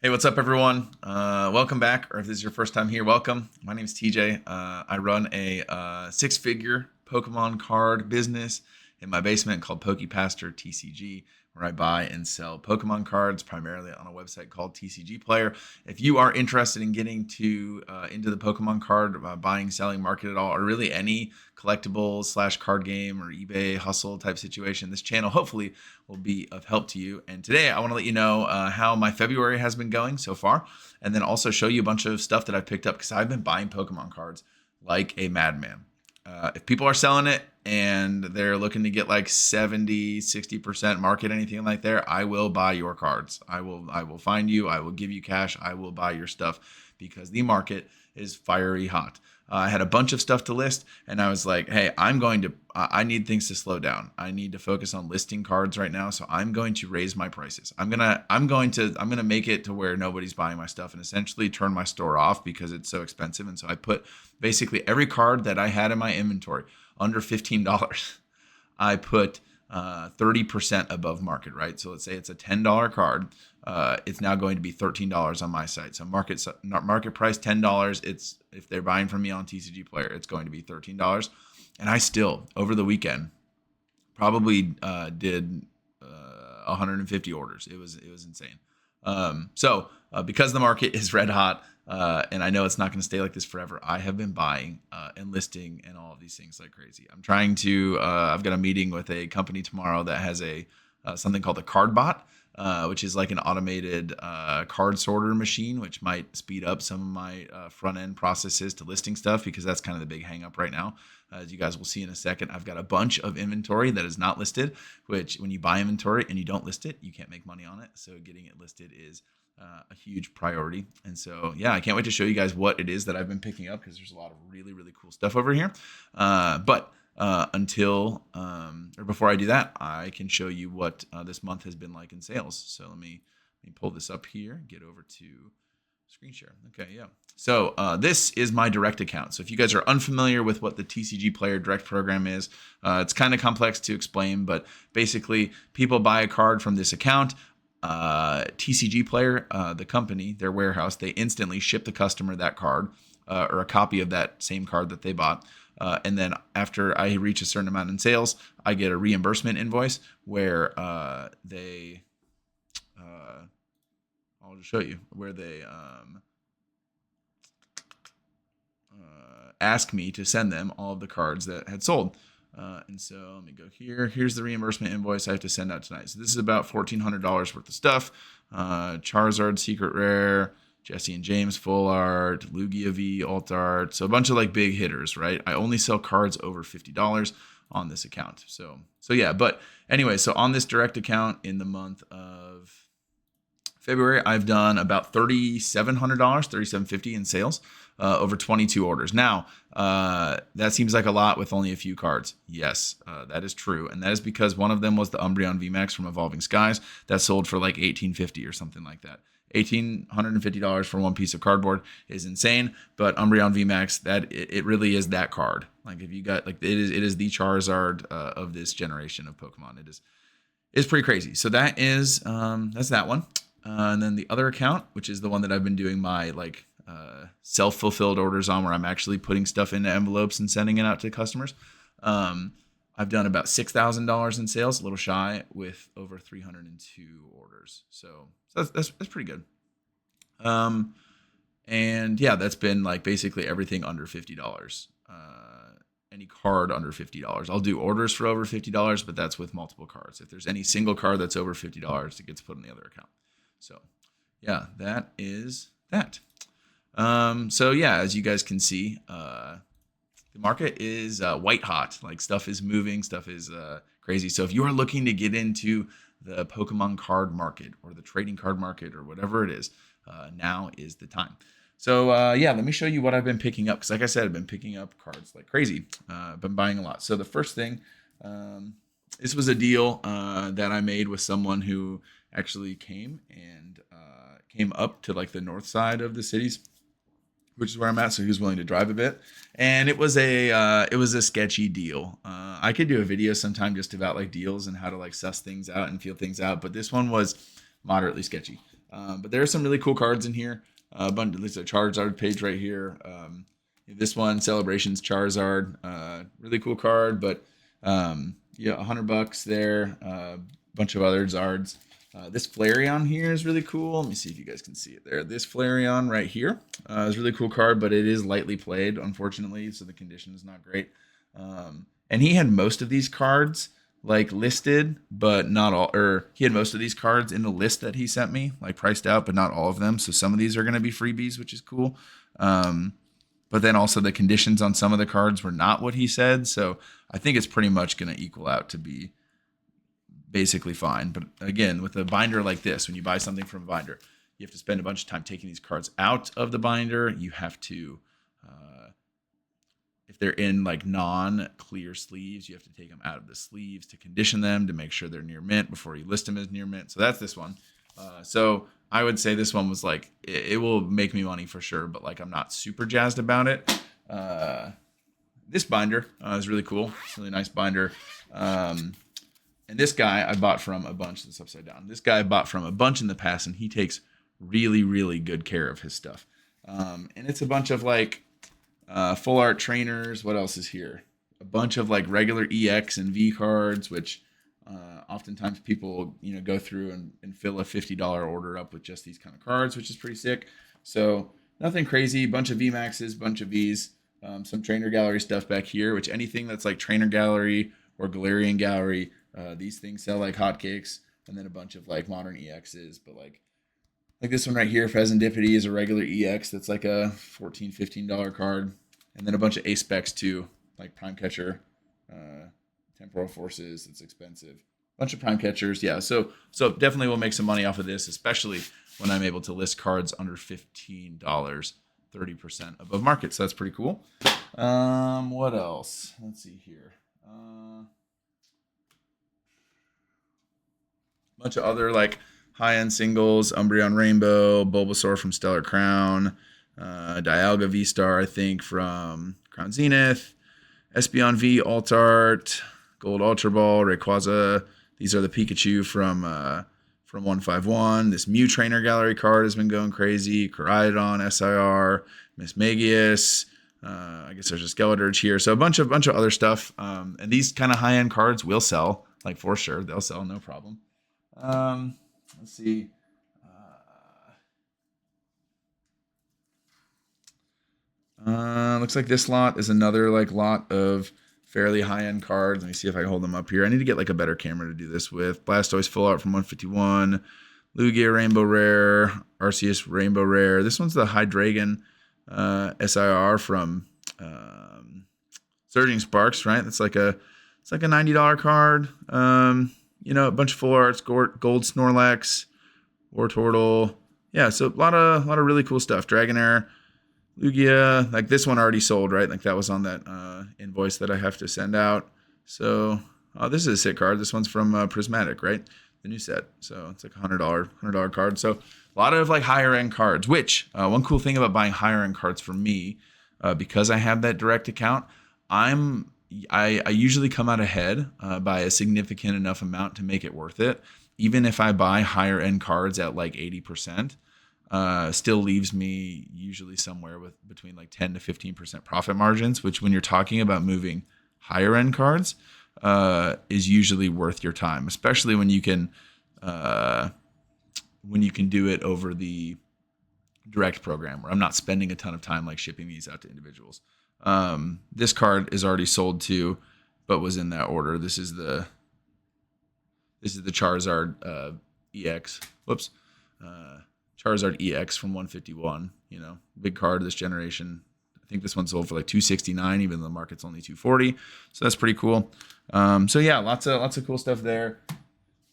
Hey, what's up, everyone? Welcome back, or if this is your first time here, welcome. My name is TJ. I run a six-figure Pokemon card business in my basement called PokePaster TCG, where I buy and sell Pokemon cards primarily on a website called TCG Player. If you are interested in getting into the Pokemon card buying, selling market at all, or really any collectibles slash card game or eBay hustle type situation, this channel hopefully will be of help to you. And today I want to let you know how my February has been going so far, and then also show you a bunch of stuff that I've picked up because I've been buying Pokemon cards like a madman. If people are selling it and they're looking to get like 70, 60% market, anything like there, I will buy your cards. I will find you. I will give you cash. I will buy your stuff because the market is fiery hot. I had a bunch of stuff to list and I was like, hey, I need things to slow down. I need to focus on listing cards right now. So I'm going to raise my prices. I'm going to make it to where nobody's buying my stuff and essentially turn my store off because it's so expensive. And so I put basically every card that I had in my inventory under $15. I put 30% above market, right? So let's say it's a $10 card. It's now going to be $13 on my site. So market price $10. It's if they're buying from me on TCG Player, it's going to be $13. And I still over the weekend probably did 150 orders. It was insane. Because the market is red hot, and I know it's not going to stay like this forever, I have been buying and listing and all of these things like crazy. I've got a meeting with a company tomorrow that has something called a card bot, which is like an automated card sorter machine, which might speed up some of my front end processes to listing stuff because that's kind of the big hang up right now. As you guys will see in a second, I've got a bunch of inventory that is not listed, which when you buy inventory and you don't list it, you can't make money on it. So getting it listed is a huge priority. And so, yeah, I can't wait to show you guys what it is that I've been picking up because there's a lot of really, really cool stuff over here. Before I do that, I can show you what this month has been like in sales. So let me pull this up here, get over to screen share. Okay, yeah. So this is my direct account. So if you guys are unfamiliar with what the TCG Player Direct program is, it's kind of complex to explain, but basically people buy a card from this account. TCG Player, the company, their warehouse, they instantly ship the customer that card or a copy of that same card that they bought. And then after I reach a certain amount in sales, I get a reimbursement invoice where I'll just show you where they ask me to send them all of the cards that had sold. And so let me go here. Here's the reimbursement invoice I have to send out tonight. So this is about $1,400 worth of stuff. Charizard Secret Rare, Jesse and James Full Art, Lugia V Alt Art. So a bunch of like big hitters, right? I only sell cards over $50 on this account. So yeah, but anyway, so on this direct account in the month of February, I've done about $3,700, $3,750 in sales, over 22 orders. Now, that seems like a lot with only a few cards. Yes, that is true. And that is because one of them was the Umbreon VMAX from Evolving Skies that sold for like $1,850 or something like that. $1,850 for one piece of cardboard is insane, but Umbreon VMAX, it really is that card. Like if you got like it is the Charizard of this generation of Pokemon. It's pretty crazy. So that's that one. And then the other account, which is the one that I've been doing my self-fulfilled orders on, where I'm actually putting stuff into envelopes and sending it out to customers. I've done about $6,000 in sales, a little shy, with over 302 orders. So that's pretty good. And yeah, that's been like basically everything under $50. Any card under $50. I'll do orders for over $50, but that's with multiple cards. If there's any single card that's over $50, it gets put in the other account. So yeah, that is that. So yeah, as you guys can see, the market is white hot. Like stuff is moving, stuff is crazy. So if you are looking to get into the Pokemon card market or the trading card market or whatever it is, now is the time. So yeah, let me show you what I've been picking up. Because like I said, I've been picking up cards like crazy. I've been buying a lot. So the first thing, this was a deal that I made with someone who actually came up to like the north side of the cities, which is where I'm at. So he was willing to drive a bit, and it was a sketchy deal. I could do a video sometime just about like deals and how to like suss things out and feel things out, but this one was moderately sketchy. But there are some really cool cards in here. There's a Charizard page right here. This one, Celebrations Charizard, really cool card. But yeah, $100 there. Bunch of other Zards. This Flareon here is really cool. Let me see if you guys can see it there. This Flareon right here is a really cool card, but it is lightly played, unfortunately, so the condition is not great. And he had most of these cards like listed, but not all, or he had most of these cards in the list that he sent me, like priced out, but not all of them. So some of these are going to be freebies, which is cool. But then also the conditions on some of the cards were not what he said. So I think it's pretty much going to equal out to be basically fine. But again, with a binder like this, when you buy something from a binder, you have to spend a bunch of time taking these cards out of the binder. You have to, if they're in like non-clear sleeves, you have to take them out of the sleeves to condition them to make sure they're near mint before you list them as near mint. So that's this one. So I would say this one was like, it will make me money for sure, but like I'm not super jazzed about it. This binder is really cool. It's a really nice binder. And this guy I bought from a bunch. This upside down. This guy I bought from a bunch in the past, and he takes really, really good care of his stuff. And it's a bunch of like full art trainers. What else is here? A bunch of like regular EX and V cards, which oftentimes people go through and fill a $50 order up with just these kind of cards, which is pretty sick. So nothing crazy. Bunch of VMAXs, bunch of Vs, some Trainer Gallery stuff back here. Which anything that's like Trainer Gallery or Galarian Gallery, these things sell like hotcakes. And then a bunch of like modern EXs, but like this one right here, Pheasantipity, is a regular EX that's like a $14, $15 card. And then a bunch of A specs too, like Prime Catcher, Temporal Forces, it's expensive. Bunch of Prime Catchers, yeah. So definitely we'll make some money off of this, especially when I'm able to list cards under $15, 30% above market. So that's pretty cool. What else? Let's see here. Bunch of other like high-end singles, Umbreon Rainbow, Bulbasaur from Stellar Crown, Dialga V-Star, I think, from Crown Zenith, Espeon V, Altart, Gold Ultra Ball, Rayquaza. These are the Pikachu from 151. This Mew Trainer Gallery card has been going crazy. Koraidon, SIR, Mismagius. I guess there's a Skeledirge here. So a bunch of other stuff. And these kind of high-end cards will sell, like for sure. They'll sell, no problem. Let's see. Looks like this lot is another like lot of fairly high-end cards. Let me see if I can hold them up here. I need to get like a better camera to do this with. Blastoise Full Art from 151. Lugia Rainbow Rare. Arceus Rainbow Rare. This one's the Hydreigon SIR from Surging Sparks, right? It's like a $90 card. A bunch of full arts, gold Snorlax, Wartortle. Yeah, so a lot of really cool stuff. Dragonair, Lugia, like this one already sold, right? Like that was on that invoice that I have to send out. So, this is a sick card. This one's from Prismatic, right? The new set. So it's like a $100 card. So a lot of like higher end cards, which one cool thing about buying higher end cards for me, because I have that direct account, I usually come out ahead by a significant enough amount to make it worth it. Even if I buy higher end cards at like 80%, still leaves me usually somewhere with between like 10 to 15% profit margins, which when you're talking about moving higher end cards, is usually worth your time, especially when you can do it over the direct program where I'm not spending a ton of time like shipping these out to individuals. This card is already sold too, but was in that order. This is the Charizard EX. Whoops. Charizard EX from 151. Big card this generation. I think this one sold for like $269, even though the market's only $240. So that's pretty cool. So yeah, lots of cool stuff there.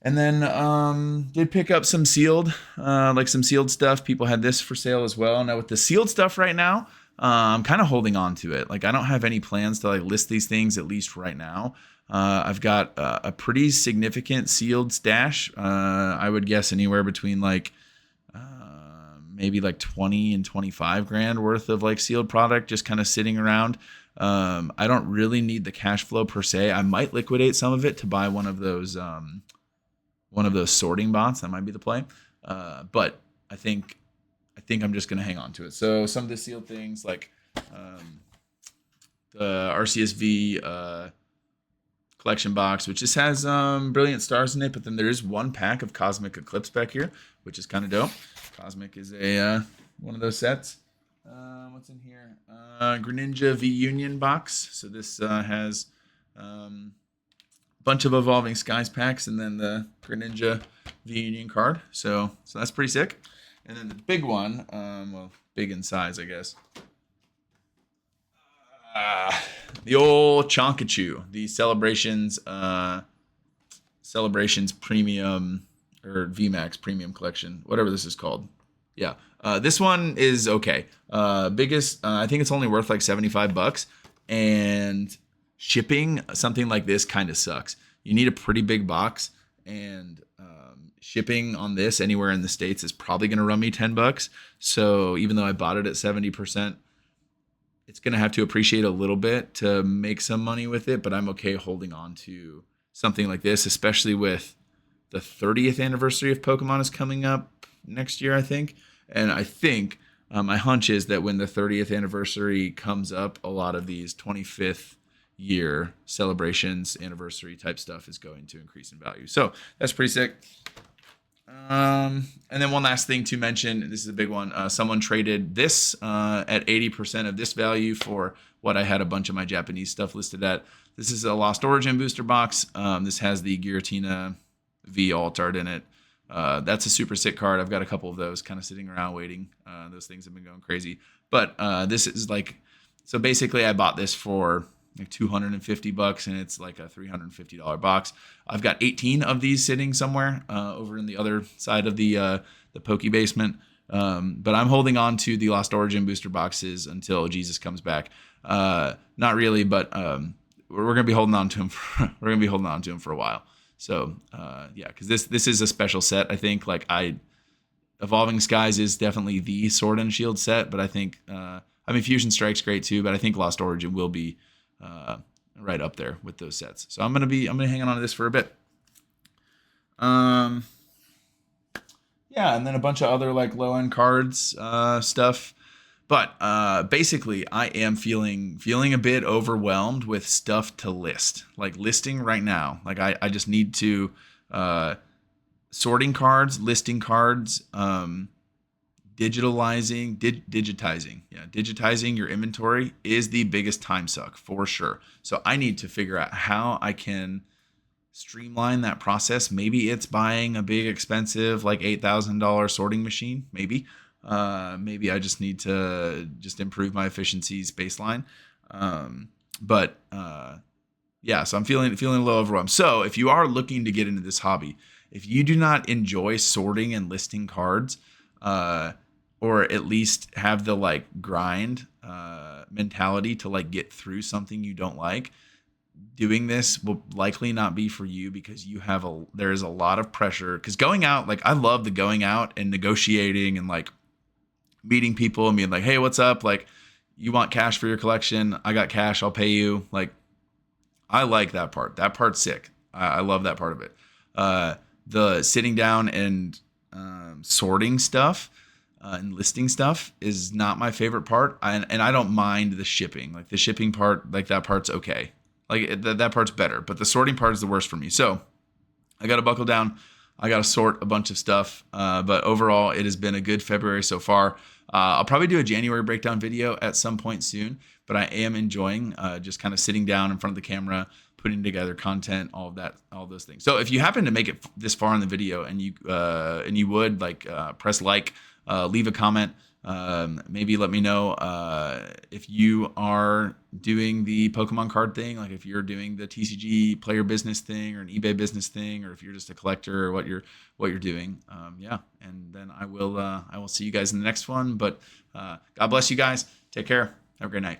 And then did pick up some sealed, some sealed stuff. People had this for sale as well. Now with the sealed stuff right now, I'm kind of holding on to it. Like I don't have any plans to like list these things, at least right now. I've got a pretty significant sealed stash. I would guess anywhere between like maybe like 20 and 25 grand worth of like sealed product just kind of sitting around. I don't really need the cash flow per se. I might liquidate some of it to buy one of those sorting bots. That might be the play. But I think I'm just gonna hang on to it. So some of the sealed things like the RCSV collection box, which just has brilliant stars in it, but then there is one pack of Cosmic Eclipse back here, which is kind of dope. Cosmic is a one of those sets. What's in here? Greninja V Union box. So this has a bunch of Evolving Skies packs and then the Greninja V Union card. So that's pretty sick. And then the big one, well, big in size, I guess. The old Chonkachu, the Celebrations Premium or VMAX Premium Collection, whatever this is called. Yeah, this one is okay. Biggest, I think it's only worth like $75, and shipping something like this kind of sucks. You need a pretty big box, and shipping on this anywhere in the States is probably going to run me $10. So even though I bought it at 70%, it's going to have to appreciate a little bit to make some money with it, but I'm okay holding on to something like this, especially with the 30th anniversary of Pokemon is coming up next year, I think. And I think my hunch is that when the 30th anniversary comes up, a lot of these 25th year celebrations, anniversary type stuff is going to increase in value. So that's pretty sick. And then one last thing to mention, this is a big one. Someone traded this at 80% of this value for what I had a bunch of my Japanese stuff listed at. This is a Lost Origin booster box. This has the Giratina V Altart in it. That's a super sick card. I've got a couple of those kind of sitting around waiting. Those things have been going crazy. But this is like, so basically I bought this for like $250 and it's like a $350 box. I've got 18 of these sitting somewhere over in the other side of the Poke Basement. But I'm holding on to the Lost Origin booster boxes until Jesus comes back. Not really, but we're gonna be holding on to him. For a while. So yeah, because this is a special set. I think Evolving Skies is definitely the Sword and Shield set, but I think Fusion Strike's great too, but I think Lost Origin will be right up there with those sets. So I'm gonna hang on to this for a bit. Yeah, and then a bunch of other like low end cards stuff. But basically, I am feeling a bit overwhelmed with stuff to list. Like listing right now. Like I just need to sorting cards, listing cards, digitizing. Yeah, digitizing your inventory is the biggest time suck for sure. So I need to figure out how I can streamline that process. Maybe it's buying a big expensive like $8,000 sorting machine. Maybe I just need to improve my efficiencies baseline. Yeah, so I'm feeling a little overwhelmed. So if you are looking to get into this hobby, if you do not enjoy sorting and listing cards, or at least have the like grind mentality to like get through something you don't like, doing this will likely not be for you because there is a lot of pressure. Because going out, like I love the going out and negotiating and like meeting people and being like, hey, what's up? Like, you want cash for your collection? I got cash. I'll pay you. Like, I like that part. That part's sick. I love that part of it. The sitting down and sorting stuff and listing stuff is not my favorite part. And I don't mind the shipping. Like the shipping part, like that part's okay. Like that part's better. But the sorting part is the worst for me. So I got to buckle down. I got to sort a bunch of stuff. But overall, it has been a good February so far. I'll probably do a January breakdown video at some point soon, but I am enjoying just kind of sitting down in front of the camera, putting together content, all of that, all of those things. So if you happen to make it this far in the video and you would like press like, leave a comment, maybe let me know if you are doing the Pokemon card thing, like if you're doing the TCG player business thing or an eBay business thing, or if you're just a collector or what you're doing. Yeah, and then I will see you guys in the next one. But God bless you guys. Take care. Have a great night.